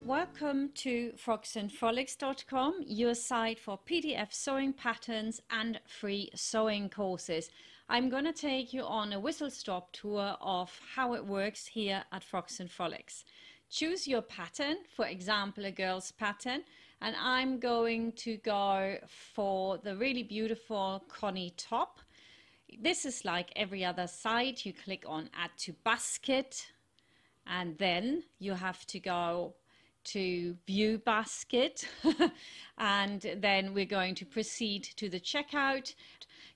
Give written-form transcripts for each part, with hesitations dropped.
Welcome to frocksandfrolics.com, your site for PDF sewing patterns and free sewing courses. I'm going to take you on a whistle-stop tour of how it works here at Frocks and Frolics. Choose your pattern, for example a girl's pattern, and I'm going to go for the really beautiful Connie top. This is like every other site. You click on Add to Basket and then you have to go to View Basket and then we're going to proceed to the checkout.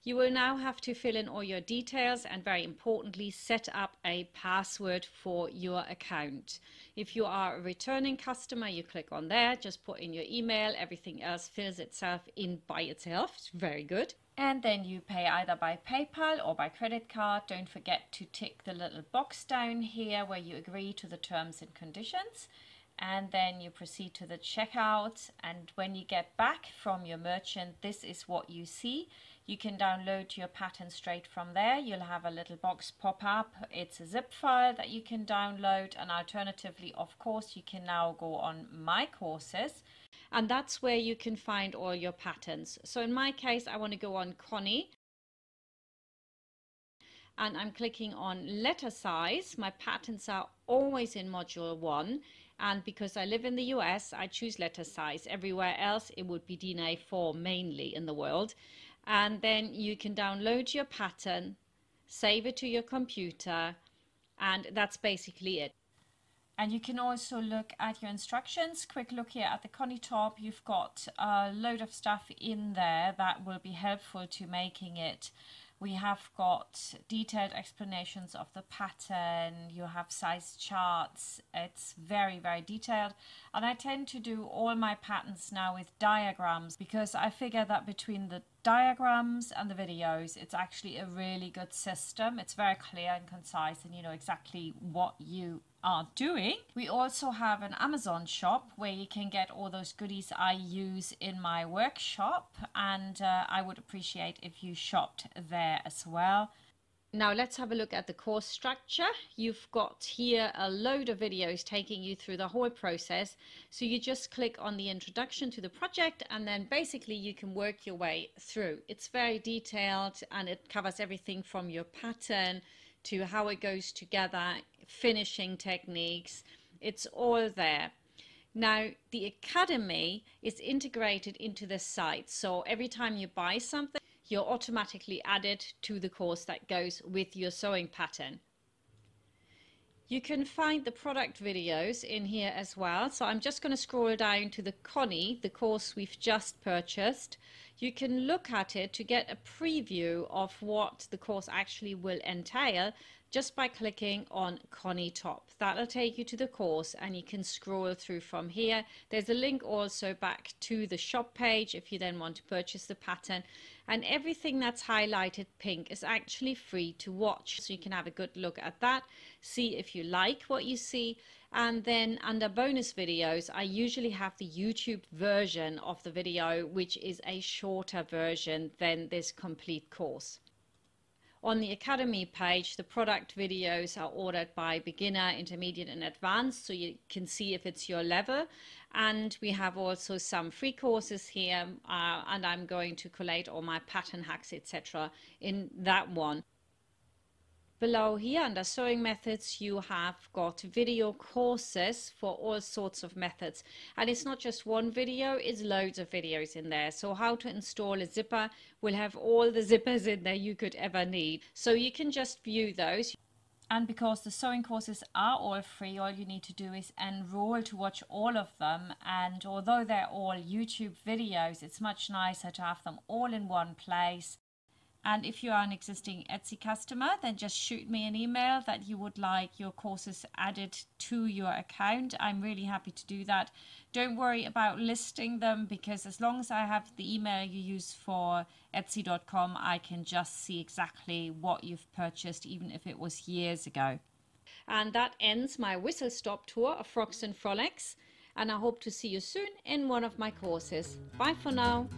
You will now have to fill in all your details and, very importantly, set up a password for your account. If you are a returning customer, you click on there, just put in your email, everything else fills itself in by itself. It's very good. And then you pay either by PayPal or by credit card. Don't forget to tick the little box down here where you agree to the terms and conditions. And then you proceed to the checkout, and when you get back from your merchant, this is what you see. You can download your pattern straight from there. You'll have a little box pop up. It's a zip file that you can download, and alternatively, of course, you can now go on My Courses, and that's where you can find all your patterns. So in my case, I want to go on Connie, and I'm clicking on letter size. My patterns are always in module 1. And because I live in the US, I choose letter size. Everywhere else, it would be DIN A4 mainly in the world. And then you can download your pattern, save it to your computer, and that's basically it. And you can also look at your instructions. Quick look here at the Connie top. You've got a load of stuff in there that will be helpful to making it. We have got detailed explanations of the pattern, you have size charts, it's very, very detailed. And I tend to do all my patterns now with diagrams because I figure that between the diagrams and the videos, it's actually a really good system. It's very clear and concise and you know exactly what you are doing. We also have an Amazon shop where you can get all those goodies I use in my workshop, and I would appreciate if you shopped there as well. Now let's have a look at the course structure. You've got here a load of videos taking you through the whole process. So you just click on the introduction to the project and then basically you can work your way through. It's very detailed and it covers everything from your pattern to how it goes together, finishing techniques. It's all there. Now the Academy is integrated into the site. So every time you buy something, you're automatically added to the course that goes with your sewing pattern. You can find the product videos in here as well. So I'm just going to scroll down to the Connie, the course we've just purchased. You can look at it to get a preview of what the course actually will entail just by clicking on Connie top. That'll take you to the course and you can scroll through from here. There's a link also back to the shop page if you then want to purchase the pattern, and everything that's highlighted pink is actually free to watch, so you can have a good look at that, see if you like what you see. And then under bonus videos, I usually have the YouTube version of the video, which is a shorter version than this complete course. On the Academy page, the product videos are ordered by beginner, intermediate and advanced, so you can see if it's your level. And we have also some free courses here, and I'm going to collate all my pattern hacks, etc. in that one. Below here under sewing methods, you have got video courses for all sorts of methods, and it's not just one video, it's loads of videos in there. So how to install a zipper, will have all the zippers in there you could ever need, so you can just view those. And because the sewing courses are all free, all you need to do is enroll to watch all of them. And although they're all YouTube videos, it's much nicer to have them all in one place. And if you are an existing Etsy customer, then just shoot me an email that you would like your courses added to your account. I'm really happy to do that. Don't worry about listing them, because as long as I have the email you use for Etsy.com, I can just see exactly what you've purchased, even if it was years ago. And that ends my whistle-stop tour of Frocks and Frolics. And I hope to see you soon in one of my courses. Bye for now.